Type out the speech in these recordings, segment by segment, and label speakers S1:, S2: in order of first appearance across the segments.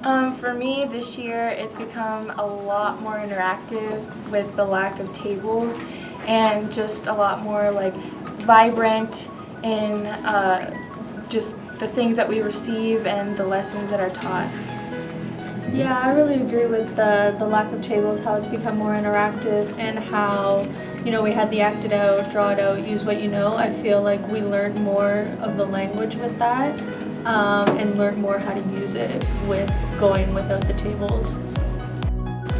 S1: For me, this year it's become a lot more interactive with the lack of tables and just a lot more like vibrant in just the things that we receive and the lessons that are taught.
S2: Yeah, I really agree with the lack of tables, how it's become more interactive, and how, we had the act it out, draw it out, use what you know. I feel like we learned more of the language with that, and learned more how to use it with going without the tables.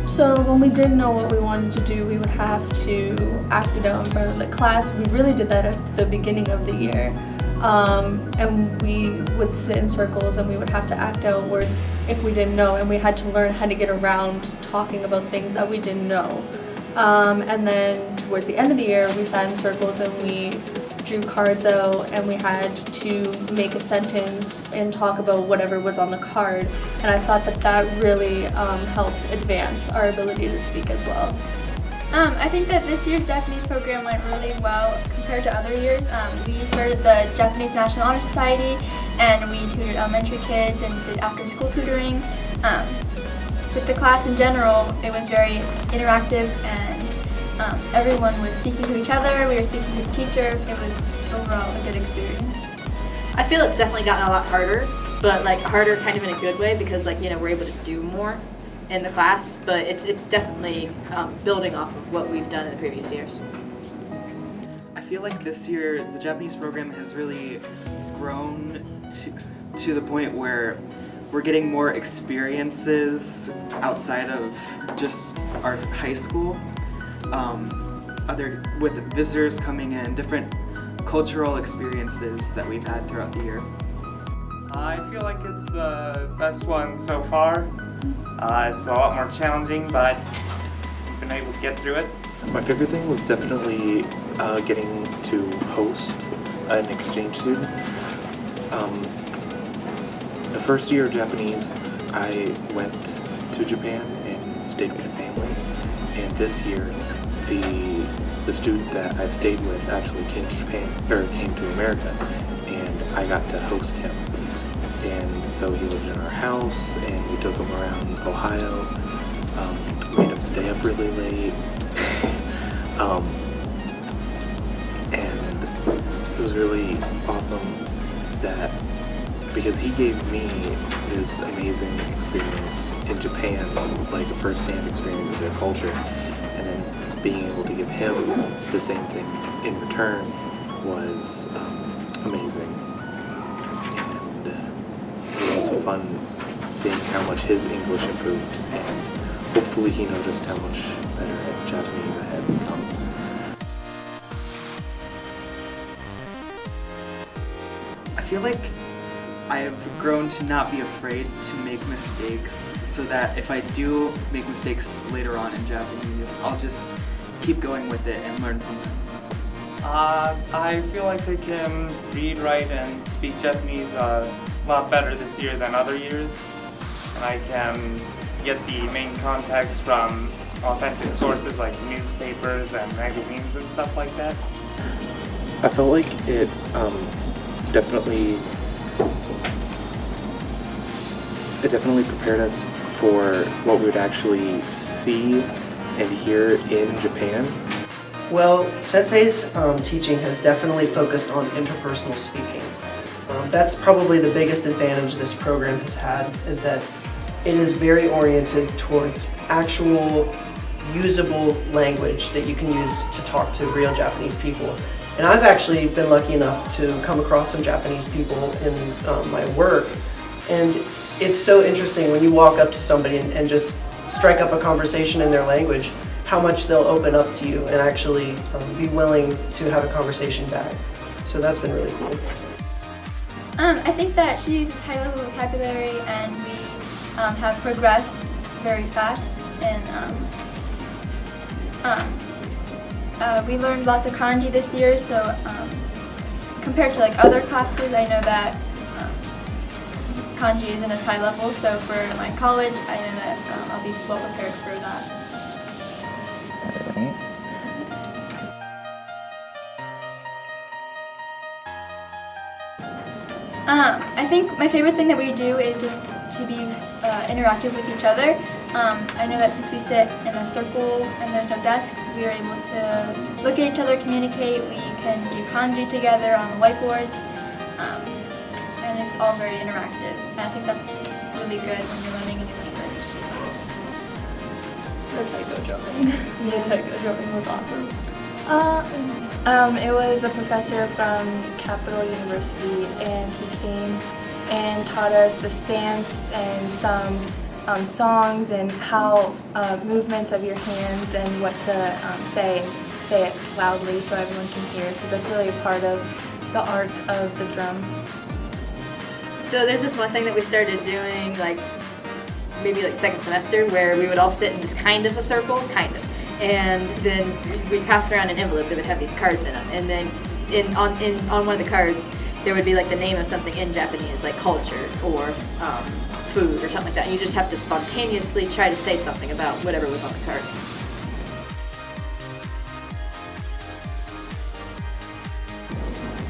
S2: So when we didn't know what we wanted to do, we would have to act it out in front of the class. We really did that at the beginning of the year. And we would sit in circles and we would have to act out words if we didn't know, and we had to learn how to get around talking about things that we didn't know. And then towards the end of the year, we sat in circles and we drew cards out, and we had to make a sentence and talk about whatever was on the card. And I thought that really helped advance our ability to speak as well.
S3: I think that this year's Japanese program went really well compared to other years. We started the Japanese National Honor Society, and we tutored elementary kids and did after-school tutoring. With the class in general, it was very interactive, and everyone was speaking to each other. We were speaking to the teacher. It was overall a good experience.
S4: I feel it's definitely gotten a lot harder, but like harder kind of in a good way, because we're able to do more in the class, but it's definitely building off of what we've done in the previous years.
S5: I feel like this year the Japanese program has really grown to the point where we're getting more experiences outside of just our high school. With visitors coming in, different cultural experiences that we've had throughout the year.
S6: I feel like it's the best one so far. It's a lot more challenging, but we've been able to get through it.
S7: My favorite thing was definitely getting to host an exchange student. The first year of Japanese, I went to Japan and stayed with family. And this year, the student that I stayed with actually came to Japan, or came to America, and I got to host him. And so he lived in our house, and we took him around Ohio, made him stay up really late, and it was really awesome that, because he gave me this amazing experience in Japan, like a first-hand experience of their culture, and then being able to give him the same thing in return was amazing. And it was also fun seeing how much his English improved, and hopefully he noticed how much better at Japanese I had become.
S5: I feel like I have grown to not be afraid to make mistakes, so that if I do make mistakes later on in Japanese, I'll just keep going with it and learn from them.
S6: I feel like I can read, write, and speak Japanese a lot better this year than other years, and I can get the main context from authentic sources like newspapers and magazines and stuff like that.
S7: I felt like it definitely prepared us for what we would actually see and hear in Japan.
S8: Well, Sensei's teaching has definitely focused on interpersonal speaking. That's probably the biggest advantage this program has had, is that it is very oriented towards actual usable language that you can use to talk to real Japanese people. And I've actually been lucky enough to come across some Japanese people in my work, and it's so interesting when you walk up to somebody and just strike up a conversation in their language, how much they'll open up to you and actually be willing to have a conversation back. So that's been really cool.
S3: I think that she uses high-level vocabulary, and we have progressed very fast. And we learned lots of kanji this year, so compared to other classes, I know that kanji isn't as high level. So for my college, I know that I'll be well prepared for that. I think my favorite thing that we do is just to be interactive with each other. I know that since we sit in a circle and there's no desks, we are able to look at each other, communicate. We can do kanji together on the whiteboards, and it's all very interactive. And I think that's really good when you're learning a new language.
S2: The taiko jumping. The taiko jumping was awesome.
S1: It was a professor from Capital University, and he came and taught us the stance and some songs and how movements of your hands and what to say it loudly so everyone can hear, because that's really a part of the art of the drum.
S4: So there's this one thing that we started doing, like maybe like second semester, where we would all sit in this kind of a circle, and then we passed around an envelope that would have these cards in them, and then on one of the cards there would be like the name of something in Japanese, like culture or food or something like that. And you just have to spontaneously try to say something about whatever was on the card.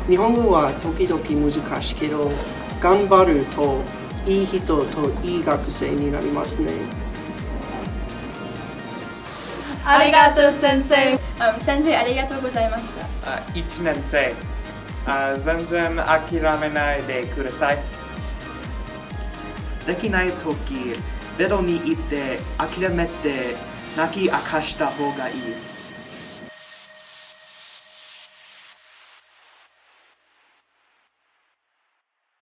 S8: 日本語は時々難しいけど、頑張るといい人といい学生になりますね。
S2: ありがとう先生。
S3: 先生ありがとうございました。
S6: 1年生、全然諦めないでください。
S5: できないとき、ゼロに行って諦めて泣き明かした方がいい。